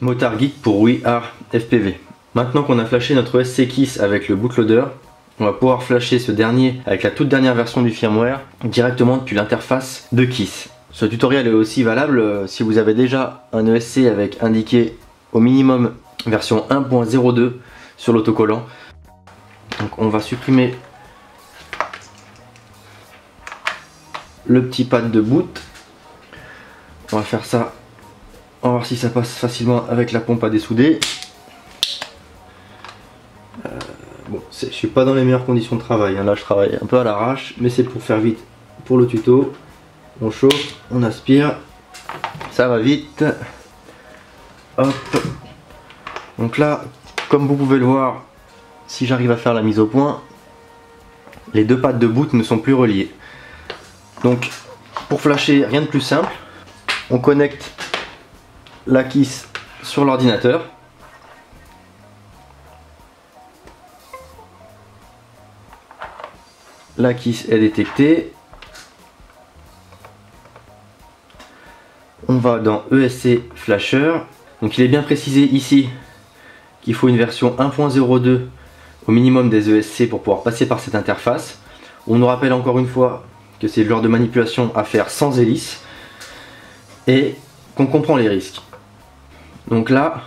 Motard Geek pour We Are FPV. Maintenant qu'on a flashé notre ESC KISS avec le bootloader, on va pouvoir flasher ce dernier avec la toute dernière version du firmware directement depuis l'interface de KISS. Ce tutoriel est aussi valable si vous avez déjà un ESC avec indiqué au minimum version 1.02 sur l'autocollant. Donc on va supprimer le petit pad de boot. On va faire ça. On va voir si ça passe facilement avec la pompe à dessouder. Bon, je suis pas dans les meilleures conditions de travail, hein. Là je travaille un peu à l'arrache, mais c'est pour faire vite pour le tuto. On chauffe, on aspire, ça va vite. Hop. Donc là, comme vous pouvez le voir, si j'arrive à faire la mise au point, les deux pads de boot ne sont plus reliés. Donc pour flasher, rien de plus simple. On connecte la KISS sur l'ordinateur. La KISS est détectée. On va dans ESC Flasher. Donc il est bien précisé ici qu'il faut une version 1.02 au minimum des ESC pour pouvoir passer par cette interface. On nous rappelle encore une fois que c'est le genre de manipulation à faire sans hélice et qu'on comprend les risques. Donc là,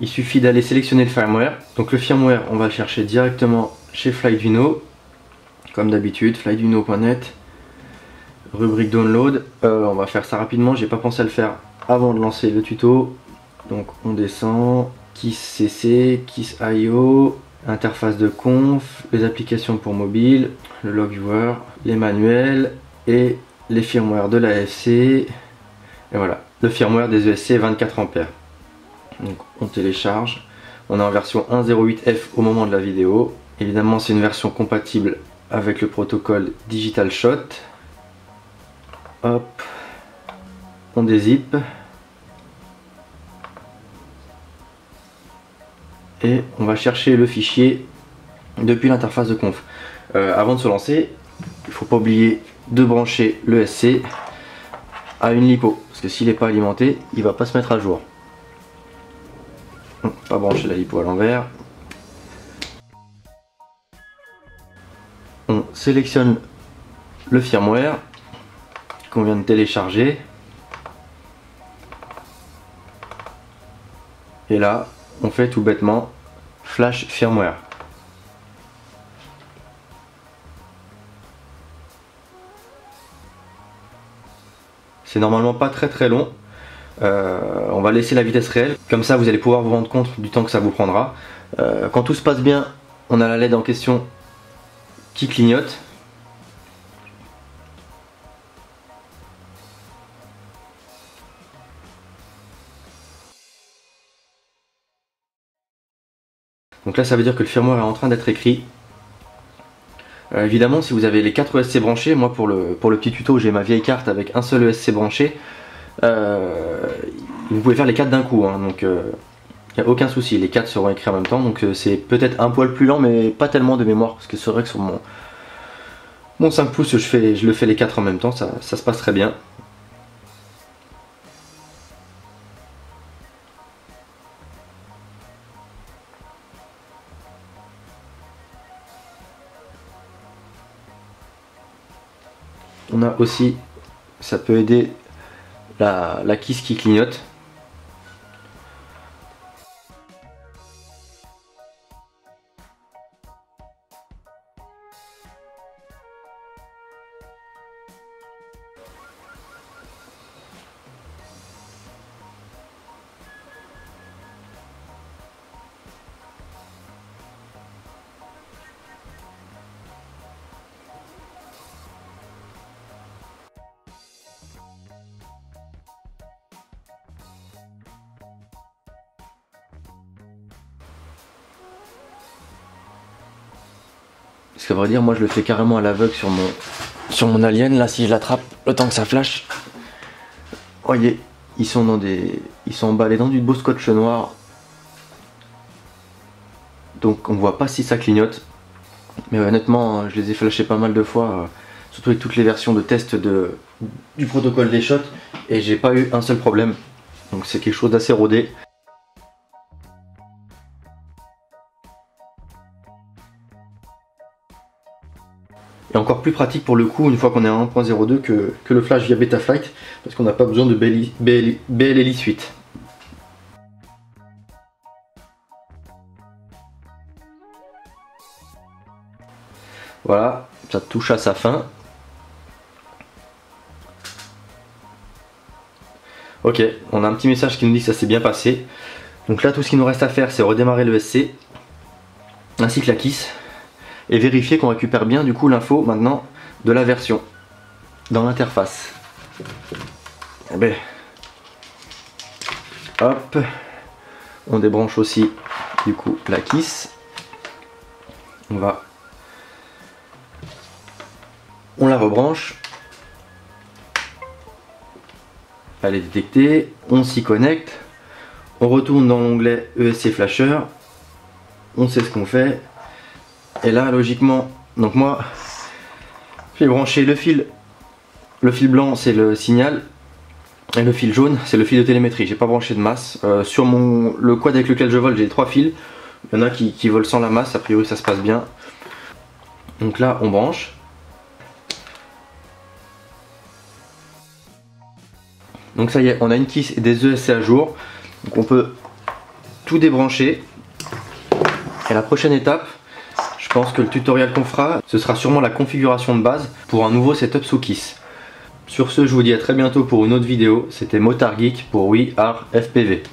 il suffit d'aller sélectionner le firmware. Donc le firmware, on va le chercher directement chez Flyduino. Comme d'habitude, flyduino.net, rubrique download. On va faire ça rapidement, j'ai pas pensé à le faire avant de lancer le tuto. Donc on descend, KISS CC, KISS IO, interface de conf, les applications pour mobile, le log viewer, les manuels et les firmware de l'AFC. Et voilà, le firmware des ESC 24 ampères. Donc on télécharge, on est en version 1.08F au moment de la vidéo. Évidemment c'est une version compatible avec le protocole Digital Shot. Hop, on dézippe et on va chercher le fichier depuis l'interface de conf. Avant de se lancer, il ne faut pas oublier de brancher le SC à une lipo, parce que s'il n'est pas alimenté, il va pas se mettre à jour. Pas brancher la lipo à l'envers. On sélectionne le firmware qu'on vient de télécharger. Et là, on fait tout bêtement flash firmware. C'est normalement pas très long. On va laisser la vitesse réelle. Comme ça, vous allez pouvoir vous rendre compte du temps que ça vous prendra. Quand tout se passe bien, on a la LED en question qui clignote. Donc là ça veut dire que le firmware est en train d'être écrit. Évidemment si vous avez les 4 ESC branchés, moi pour le petit tuto j'ai ma vieille carte avec un seul ESC branché, vous pouvez faire les 4 d'un coup, hein, donc il n'y a aucun souci, les 4 seront écrits en même temps, donc c'est peut-être un poil plus lent mais pas tellement de mémoire, parce que c'est vrai que sur mon 5 pouces je le fais les 4 en même temps, ça se passe très bien. On a aussi, ça peut aider, la KISS qui clignote. Parce qu'à vrai dire, moi je le fais carrément à l'aveugle sur mon alien. Là, si je l'attrape, le temps que ça flash, voyez, ils sont emballés dans du beau scotch noir. Donc on voit pas si ça clignote. Mais honnêtement, je les ai flashés pas mal de fois, surtout avec toutes les versions de test du protocole des shots, et j'ai pas eu un seul problème. Donc c'est quelque chose d'assez rodé. Et encore plus pratique pour le coup une fois qu'on est à 1.02 que le flash via Betaflight, parce qu'on n'a pas besoin de BLLI Suite. Voilà, ça touche à sa fin. Ok, on a un petit message qui nous dit que ça s'est bien passé. Donc là tout ce qu'il nous reste à faire c'est redémarrer le SC ainsi que la KISS et vérifier qu'on récupère bien du coup l'info maintenant de la version dans l'interface. Eh ben, hop, on débranche aussi du coup la KISS. On la rebranche. Elle est détectée, on s'y connecte, on retourne dans l'onglet ESC Flasher, on sait ce qu'on fait, et là logiquement, donc moi j'ai branché le fil blanc c'est le signal, et le fil jaune c'est le fil de télémétrie, j'ai pas branché de masse. Sur le quad avec lequel je vole j'ai 3 fils, il y en a qui volent sans la masse, a priori ça se passe bien. Donc là on branche. Donc ça y est, on a une KISS et des ESC à jour. Donc on peut tout débrancher. Et la prochaine étape, je pense que le tutoriel qu'on fera, ce sera sûrement la configuration de base pour un nouveau setup sous KISS. Sur ce, je vous dis à très bientôt pour une autre vidéo. C'était Motard Geek pour We Are FPV.